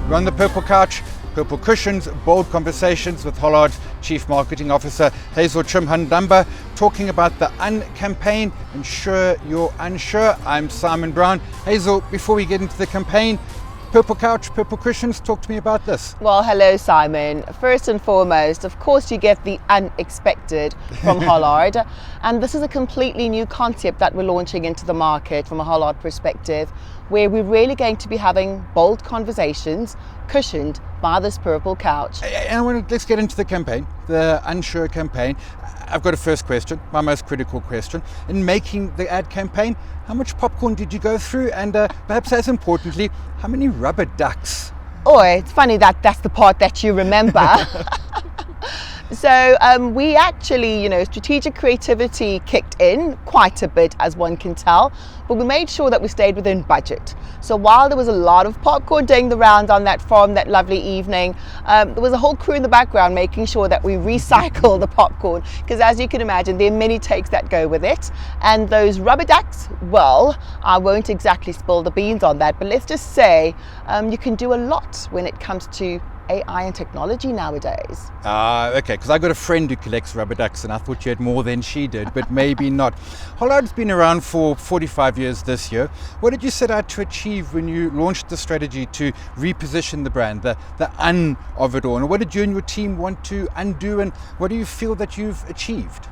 We're on the Purple Couch, Purple Cushions, bold conversations with Hollard's Chief Marketing Officer, Hazel Chimhandamba, talking about the campaign, Ensure You're Unsure. I'm Simon Brown. Hazel, before we get into the campaign, Purple Couch, Purple Cushions, talk to me about this. Well, hello, Simon. First and foremost, of course, you get the unexpected from Hollard. And this is a completely new concept that we're launching into the market from a Hollard perspective, where we're really going to be having bold conversations cushioned by this purple couch. And let's get into the campaign, the Unsure campaign. I've got a first question, my most critical question. In making the ad campaign, how much popcorn did you go through? And perhaps as importantly, how many rubber ducks? Oh, it's funny that's the part that you remember. So we actually, strategic creativity kicked in quite a bit, as one can tell, but we made sure that we stayed within budget. So while there was a lot of popcorn doing the rounds on that farm that lovely evening, there was a whole crew in the background making sure that we recycle the popcorn, because as you can imagine, there are many takes that go with it. And those rubber ducks, well, I won't exactly spill the beans on that, but let's just say you can do a lot when it comes to AI and technology nowadays. Okay, because I got a friend who collects rubber ducks and I thought you had more than she did, but maybe not. Hollard's been around for 45 years this year. What did you set out to achieve when you launched the strategy to reposition the brand, the un of it all? And what did you and your team want to undo, and what do you feel that you've achieved?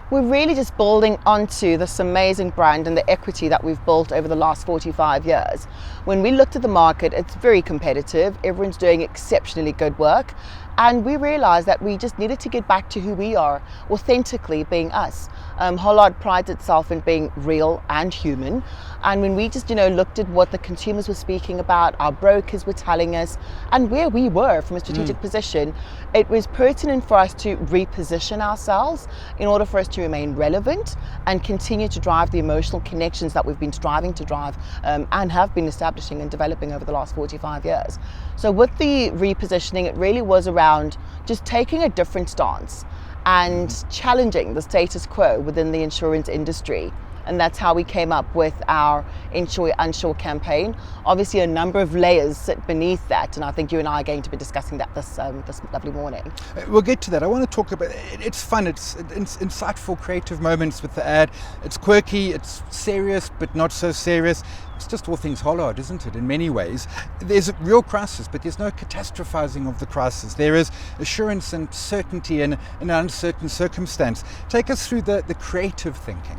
We're really just building onto this amazing brand and the equity that we've built over the last 45 years. When we looked at the market, it's very competitive. Everyone's doing exceptionally good work. And we realized that we just needed to get back to who we are, authentically being us. Hollard prides itself in being real and human. And when we just, looked at what the consumers were speaking about, our brokers were telling us, and where we were from a strategic position, it was pertinent for us to reposition ourselves in order for us to remain relevant and continue to drive the emotional connections that we've been striving to drive and have been establishing and developing over the last 45 years. So with the repositioning, it really was around just taking a different stance and challenging the status quo within the insurance industry. And that's how we came up with our Ensure You're Unsure campaign. Obviously, a number of layers sit beneath that, and I think you and I are going to be discussing that this lovely morning. We'll get to that. I want to talk about it. It's fun. It's insightful, creative moments with the ad. It's quirky. It's serious, but not so serious. It's just all things Hollard, isn't it? In many ways, there's a real crisis, but there's no catastrophizing of the crisis. There is assurance and certainty in an uncertain circumstance. Take us through the creative thinking.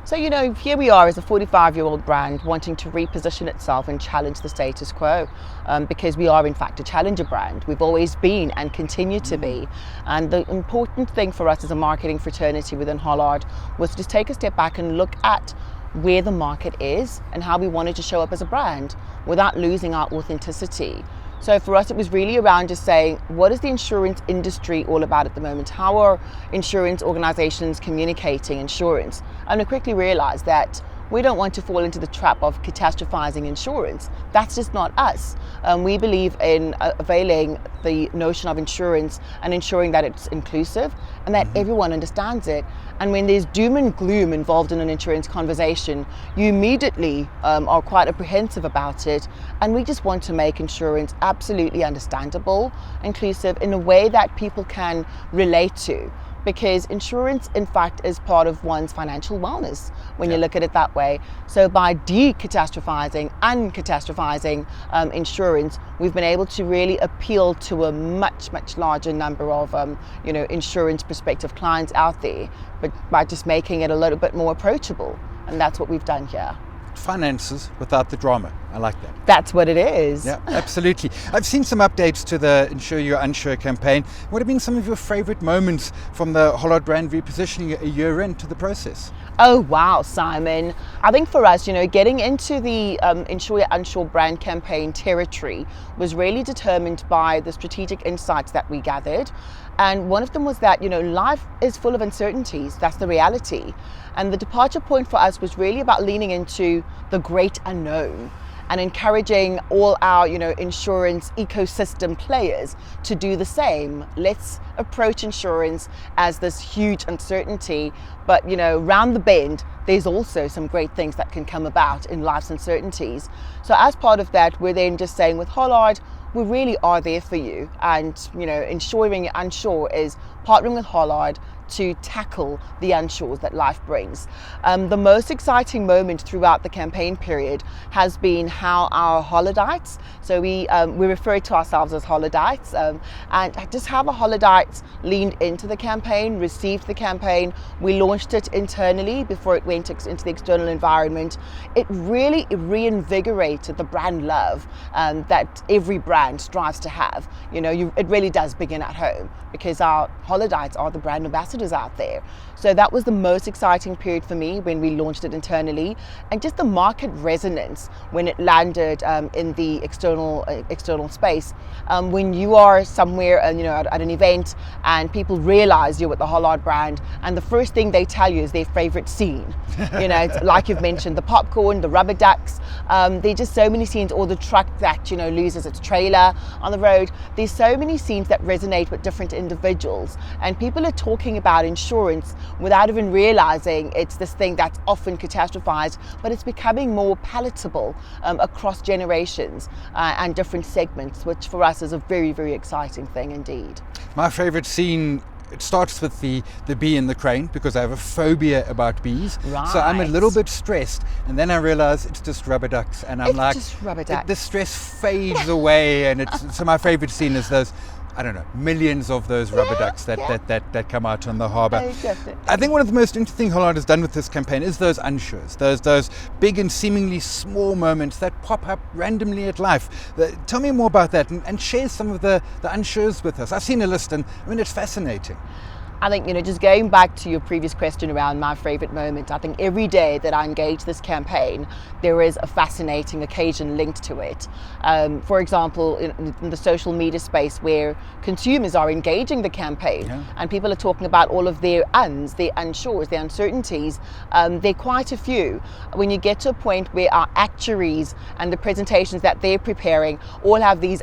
So, here we are as a 45-year-old brand wanting to reposition itself and challenge the status quo, because we are in fact a challenger brand. We've always been and continue to be. And the important thing for us as a marketing fraternity within Hollard was to just take a step back and look at where the market is and how we wanted to show up as a brand without losing our authenticity. So for us, it was really around just saying, what is the insurance industry all about at the moment? How are insurance organizations communicating insurance? And we quickly realized that we don't want to fall into the trap of catastrophizing insurance. That's just not us. We believe in availing the notion of insurance and ensuring that it's inclusive and that everyone understands it. And when there's doom and gloom involved in an insurance conversation, you immediately are quite apprehensive about it. And we just want to make insurance absolutely understandable, inclusive, in a way that people can relate to. Because insurance, in fact, is part of one's financial wellness when you look at it that way. So by decatastrophizing, uncatastrophizing insurance, we've been able to really appeal to a much, much larger number of, insurance prospective clients out there, but by just making it a little bit more approachable. And that's what we've done here. Finances without the drama. I like that. That's what it is. Yeah, absolutely. I've seen some updates to the Ensure You're Unsure campaign. What have been some of your favorite moments from the Hollard brand repositioning a year into the process? Oh, wow, Simon. I think for us, getting into the Ensure You're Unsure brand campaign territory was really determined by the strategic insights that we gathered. And one of them was that, life is full of uncertainties. That's the reality. And the departure point for us was really about leaning into the great unknown and encouraging all our, insurance ecosystem players to do the same. Let's approach insurance as this huge uncertainty, but round the bend, there's also some great things that can come about in life's uncertainties. So as part of that, we're then just saying with Hollard, we really are there for you. And, you know, ensuring you're unsure is partnering with Hollard to tackle the unsures that life brings. The most exciting moment throughout the campaign period has been how our Hollardites, so we refer to ourselves as Hollardites, and just how the Hollardites leaned into the campaign, received the campaign. We launched it internally before it went into the external environment. It really reinvigorated the brand love that every brand strives to have. You know, it really does begin at home, because our Hollardites are the brand ambassadors out there. So that was the most exciting period for me when we launched it internally, and just the market resonance when it landed in the external space. When you are somewhere, you know, at an event, and people realize you're with the Hollard brand, and the first thing they tell you is their favorite scene. You know, it's like you've mentioned, the popcorn, the rubber ducks. There's just so many scenes, or the truck that, you know, loses its trailer on the road. There's so many scenes that resonate with different individuals, and people are talking about insurance without even realizing it's this thing that's often catastrophized, but it's becoming more palatable across generations and different segments, which for us is a very, very exciting thing indeed. My favorite scene, it starts with the bee in the crane, because I have a phobia about bees. Right. So I'm a little bit stressed, and then I realize it's just rubber ducks, and I'm It's like, just rubber ducks. the stress fades away, and so my favorite scene is those, I don't know, millions of those rubber ducks that come out on the harbour. I think one of the most interesting Hollard has done with this campaign is those unsures, those big and seemingly small moments that pop up randomly at life. Tell me more about that, and share some of the unsures with us. I've seen a list, and I mean, it's fascinating. I think, you know, just going back to your previous question around my favorite moment, I think every day that I engage this campaign, there is a fascinating occasion linked to it. For example, in the social media space, where consumers are engaging the campaign, and people are talking about all of their their unsures, their uncertainties, there are quite a few. When you get to a point where our actuaries and the presentations that they're preparing all have these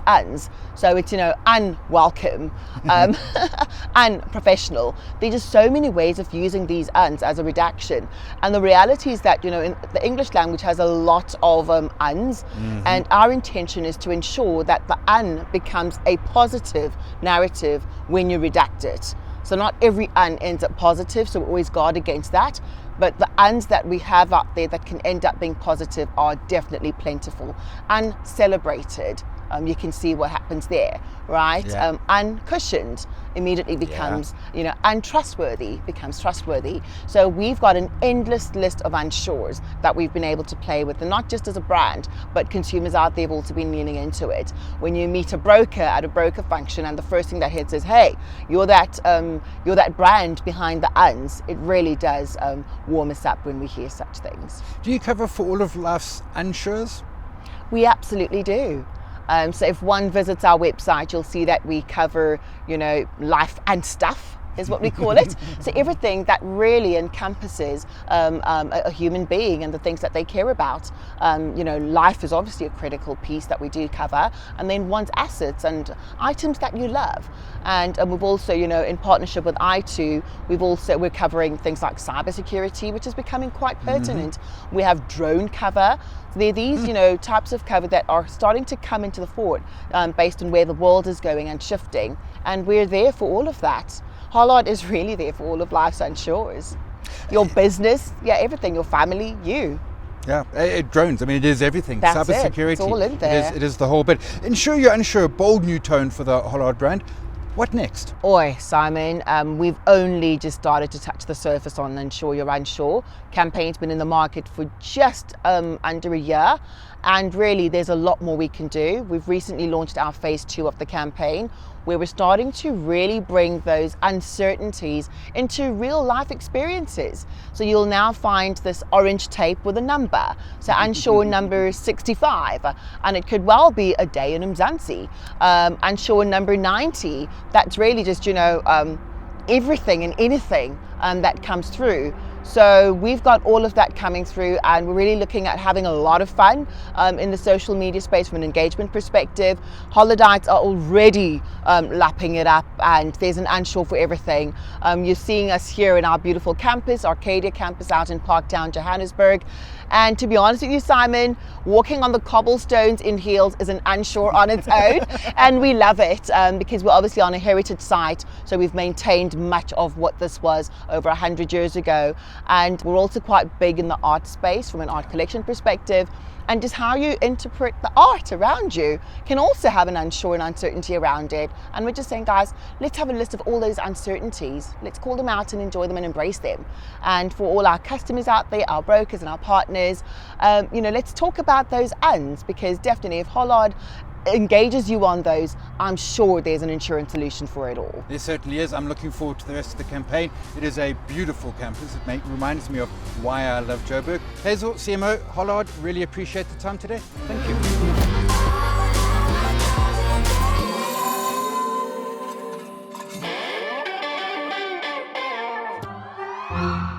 so it's, you know, unwelcome, unprofessional. There's just so many ways of using these as a redaction, and the reality is that, you know, in the English language has a lot of and our intention is to ensure that the becomes a positive narrative when you redact it. So not every ends up positive, so we always guard against that. But the that we have out there that can end up being positive are definitely plentiful and celebrated. You can see what happens there, right? Yeah. Uncushioned immediately becomes, you know, untrustworthy becomes trustworthy. So we've got an endless list of unsures that we've been able to play with, and not just as a brand, but consumers out there have also been leaning into it. When you meet a broker at a broker function, and the first thing that hits is, hey, you're that brand behind the it really does warm us up when we hear such things. Do you cover for all of life's unsures? We absolutely do. So if one visits our website, you'll see that we cover, you know, life and stuff is what we call it. So everything that really encompasses a human being and the things that they care about. You know, life is obviously a critical piece that we do cover, and then one's assets and items that you love. And we've also, you know, in partnership with i2, we're covering things like cybersecurity, which is becoming quite pertinent. We have drone cover. So there are these, you know, types of cover that are starting to come into the fore based on where the world is going and shifting, and we're there for all of that. Hollard is really there for all of life's unsures. Your business, everything, your family, you. Yeah, drones, I mean, it is everything. That's Cybersecurity. It's all in there. It is the whole bit. Ensure you're unsure, bold new tone for the Hollard brand. What next? Oi, Simon, we've only just started to touch the surface on Ensure You're Unsure. Campaign's been in the market for just under a year, and really there's a lot more we can do. We've recently launched our phase 2 of the campaign, where we're starting to really bring those uncertainties into real life experiences. So you'll now find this orange tape with a number. So unsure number 65, and it could well be a day in Mzansi. Unsure number 90, that's really just, you know, everything and anything that comes through. So we've got all of that coming through, and we're really looking at having a lot of fun in the social media space from an engagement perspective. Hollardites are already lapping it up, and there's an unsure for everything. You're seeing us here in our beautiful campus, Arcadia campus out in Parktown, Johannesburg. And to be honest with you, Simon, walking on the cobblestones in heels is an unsure on its own. And we love it because we're obviously on a heritage site. So we've maintained much of what this was over 100 years ago. And we're also quite big in the art space from an art collection perspective. And just how you interpret the art around you can also have an unsure and uncertainty around it. And we're just saying, guys, let's have a list of all those uncertainties. Let's call them out and enjoy them and embrace them. And for all our customers out there, our brokers and our partners, let's talk about those uns, because definitely if Hollard engages you on those, I'm sure there's an insurance solution for it all. There certainly is. I'm looking forward to the rest of the campaign. It is a beautiful campus. It reminds me of why I love Joburg. Hazel, CMO, Hollard, really appreciate the time today. Thank you.